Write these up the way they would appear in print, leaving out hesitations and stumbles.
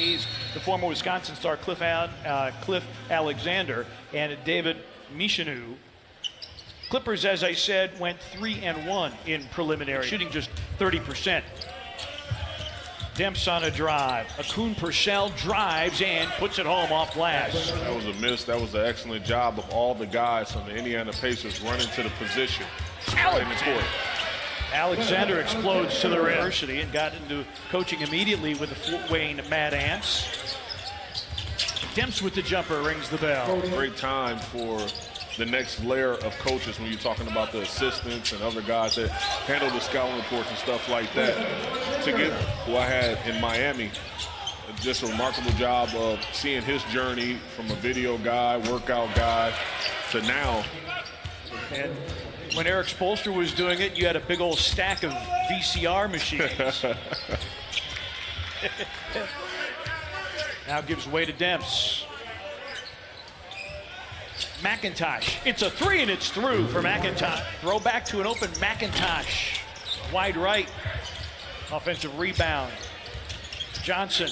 Hayes, the former Wisconsin star Cliff Alexander, and David Michinu. Clippers, as I said, went 3-1 in preliminary, shooting just 30%. Demps on a drive. Akun Purcell drives and puts it home off glass. That was a miss. That was an excellent job of all the guys from the Indiana Pacers running to the position. Right in the court. Alexander explodes to the university and got into coaching immediately with the Fort Wayne Mad Ants. Demps with the jumper rings the bell. Great time for the next layer of coaches when you're talking about the assistants and other guys that handle the scouting reports and stuff like that. To get who I had in Miami, just a remarkable job of seeing his journey from a video guy, workout guy, to now. And when Eric Spoelstra was doing it, you had a big old stack of VCR machines. Now gives way to Demps. McIntosh, it's a three and it's through for McIntosh. Throw back to an open McIntosh. Wide right. Offensive rebound. Johnson.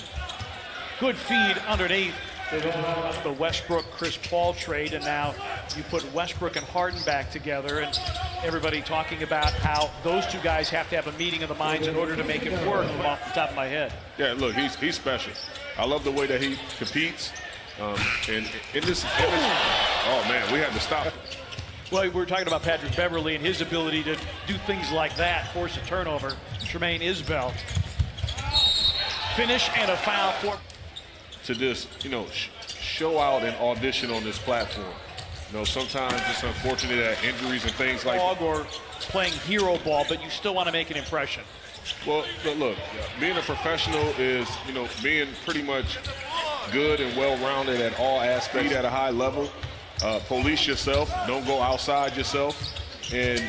Good feed underneath. The Westbrook-Chris Paul trade, and now you put Westbrook and Harden back together, and everybody talking about how those two guys have to have a meeting of the minds in order to make it work off the top of my head. Yeah, look, he's special. I love the way that he competes. And in this, oh man, we had to stop it. Well, we were talking about Patrick Beverly and his ability to do things like that, force a turnover. Tremaine Isbell. Finish and a foul for. To just, show out and audition on this platform. Sometimes it's unfortunate that injuries and things like that. Or playing hero ball, but you still want to make an impression. Well, look, being a professional is, being pretty much good and well-rounded at all aspects at a high level. Police yourself. Don't go outside yourself. And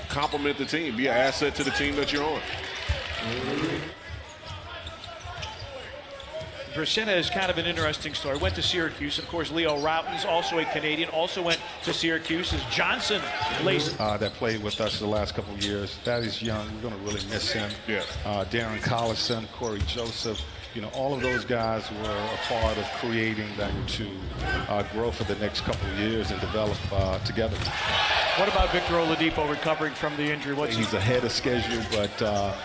compliment the team. Be an asset to the team that you're on. Brissett is kind of an interesting story. Went to Syracuse. Of course, Leo Routen's also a Canadian. Also went to Syracuse. As Johnson lays. That played with us the last couple of years. That is young. We're going to really miss him. Yeah. Darren Collison, Corey Joseph. All of those guys were a part of creating that to grow for the next couple of years and develop together. What about Victor Oladipo recovering from the injury? He's ahead of schedule, but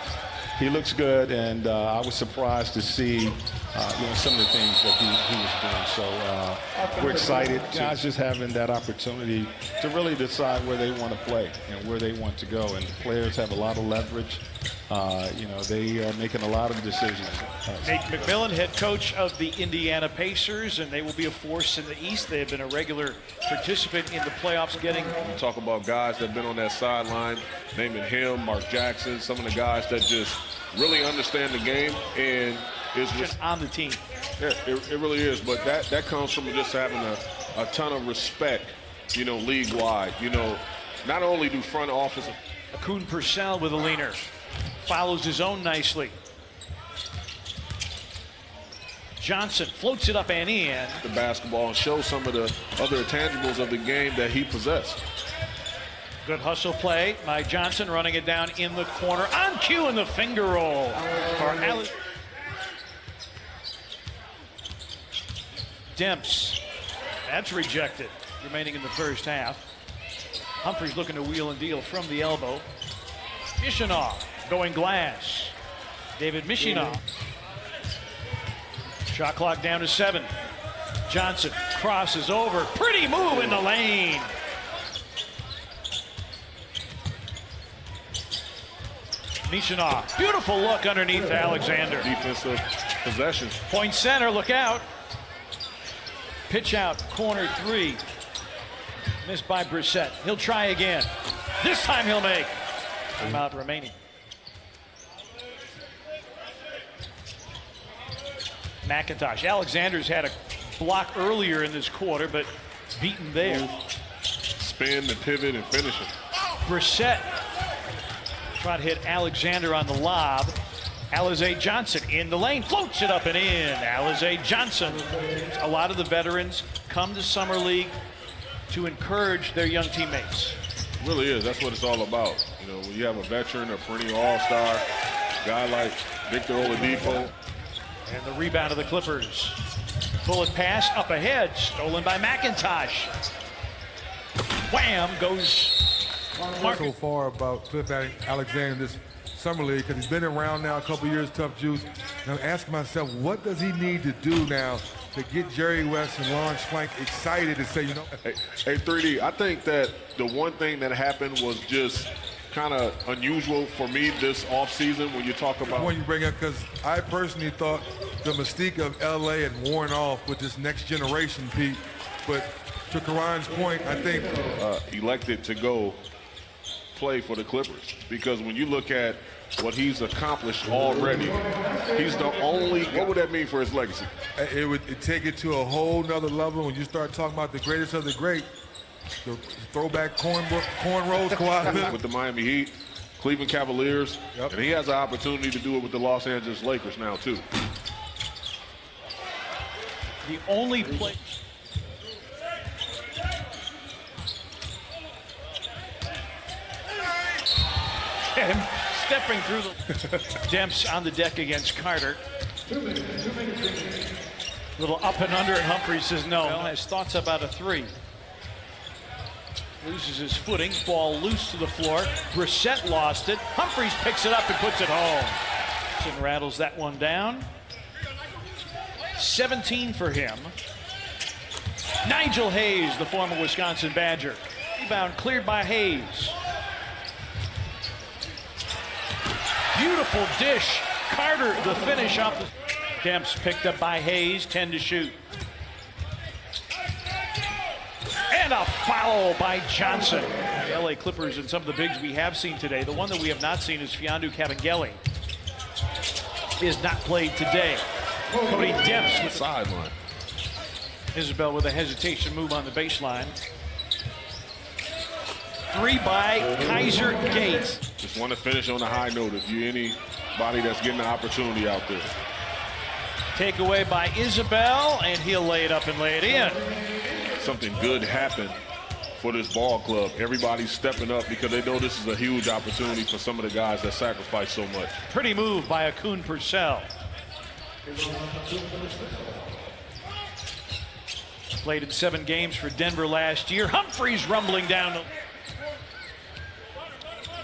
he looks good, and I was surprised to see some of the things that he was doing. So we're excited. Guys just having that opportunity to really decide where they want to play and where they want to go. And the players have a lot of leverage. They are making a lot of decisions. Nate McMillan, head coach of the Indiana Pacers, and they will be a force in the East. They have been a regular participant in the playoffs. We talk about guys that have been on that sideline, naming him, Mark Jackson, some of the guys that just really understand the game and is just on the team. Yeah, it really is. But that comes from just having a ton of respect, league-wide. Not only do front office. Akun Purcell with a leaner. Follows his own nicely. Johnson floats it up and in. The basketball and show some of the other intangibles of the game that he possessed. Good hustle play by Johnson, running it down in the corner. On cue in the finger roll for Alex. Demps. That's rejected. Remaining in the first half. Humphries looking to wheel and deal from the elbow. Mishinov going glass. David Mishinov. Shot clock down to 7. Johnson crosses over. Pretty move in the lane. Mishinov. Beautiful look underneath Alexander. Defensive possessions. Point center, look out. Pitch out, corner 3. Missed by Brissett. He'll try again. This time he'll make. Timeout remaining. McIntosh. Alexander's had a block earlier in this quarter, but beaten there. Spin, the pivot, and finish it. Brissett tried to hit Alexander on the lob. Alize Johnson in the lane, floats it up and in. Alize Johnson. A lot of the veterans come to Summer League to encourage their young teammates. It really is. That's what it's all about. When you have a veteran, a perennial all-star, guy like Victor Oladipo. And the rebound of the Clippers. Bullet pass up ahead, stolen by McIntosh. Wham goes Mark. So far about Cliff Alexander this summer league, because he's been around now a couple years, tough juice. And I'm asking myself, what does he need to do now to get Jerry West and Lawrence Frank excited to say, you know. Hey, 3D, I think that the one thing that happened was just kind of unusual for me this offseason when you talk about. When you bring up, because I personally thought the mystique of LA had worn off with this next generation, Pete. But to Karan's point, I think elected to go play for the Clippers, because when you look at what he's accomplished already, he's the only. What would that mean for his legacy? It would take it to a whole nother level when you start talking about the greatest of the great. The throwback cornrows, Kawhi with the Miami Heat, Cleveland Cavaliers, and he has an opportunity to do it with the Los Angeles Lakers now too. The only play. Him stepping through the Demps on the deck against Carter. Little up and under, and Humphries says no. Well, has thoughts about a three. Loses his footing, ball loose to the floor. Brissett lost it. Humphries picks it up and puts it home. And rattles that one down. 17 for him. Nigel Hayes, the former Wisconsin Badger. Rebound cleared by Hayes. Beautiful dish. Carter, the finish off the. Demps picked up by Hayes, 10 to shoot. And a foul by Johnson. The LA Clippers and some of the bigs we have seen today. The one that we have not seen is Fiondu Kabengele. Is not played today. Cody Demps with the Sideline. Isabel with a hesitation move on the baseline. Three by Kaiser Gates. Just want to finish on a high note. If you're anybody that's getting the opportunity out there. Takeaway by Isabel, and he'll lay it up and lay it in. Something good happened for this ball club. Everybody's stepping up because they know this is a huge opportunity for some of the guys that sacrifice so much. Pretty move by Akun Purcell. Played in 7 games for Denver last year. Humphries rumbling down.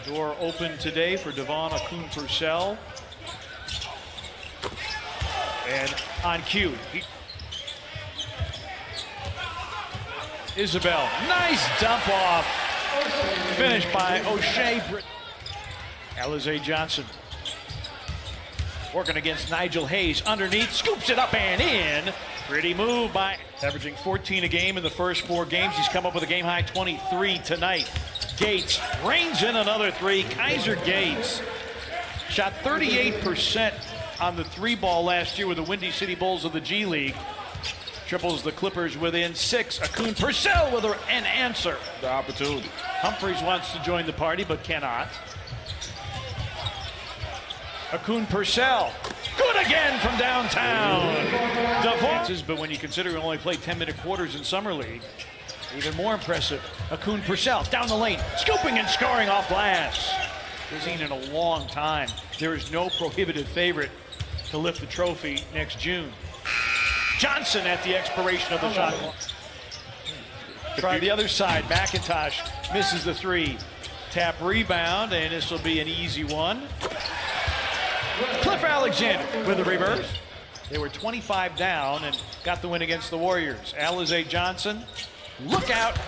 Door open today for Devon Akun Purcell. And on cue. Isabel, nice dump off. Finished by O'Shea. Alize Johnson. Working against Nigel Hayes. Underneath, scoops it up and in. Pretty move by averaging 14 a game in the first 4 games. He's come up with a game high 23 tonight. Gates rains in another 3. Kaiser Gates shot 38% on the 3-ball last year with the Windy City Bulls of the G League. Triples the Clippers within 6. Akun Purcell with an answer. The opportunity. Humphries wants to join the party but cannot. Akun Purcell. Good again from downtown. Advances, but when you consider he only played 10-minute quarters in Summer League, even more impressive. Akun Purcell down the lane, scooping and scoring off glass. We've seen in a long time. There is no prohibitive favorite to lift the trophy next June. Johnson at the expiration of the shot clock. Try the other side. McIntosh misses the 3. Tap rebound, and this will be an easy one. Cliff Alexander with the reverse. They were 25 down and got the win against the Warriors. Alize Johnson, look out.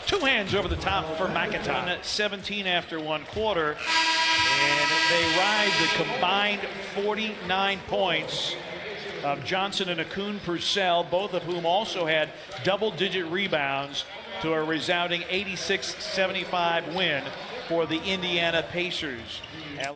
2 hands over the top for McIntosh. 17 after 1 quarter. And they ride the combined 49 points of Johnson and Akun Purcell, both of whom also had double-digit rebounds, to a resounding 86-75 win for the Indiana Pacers.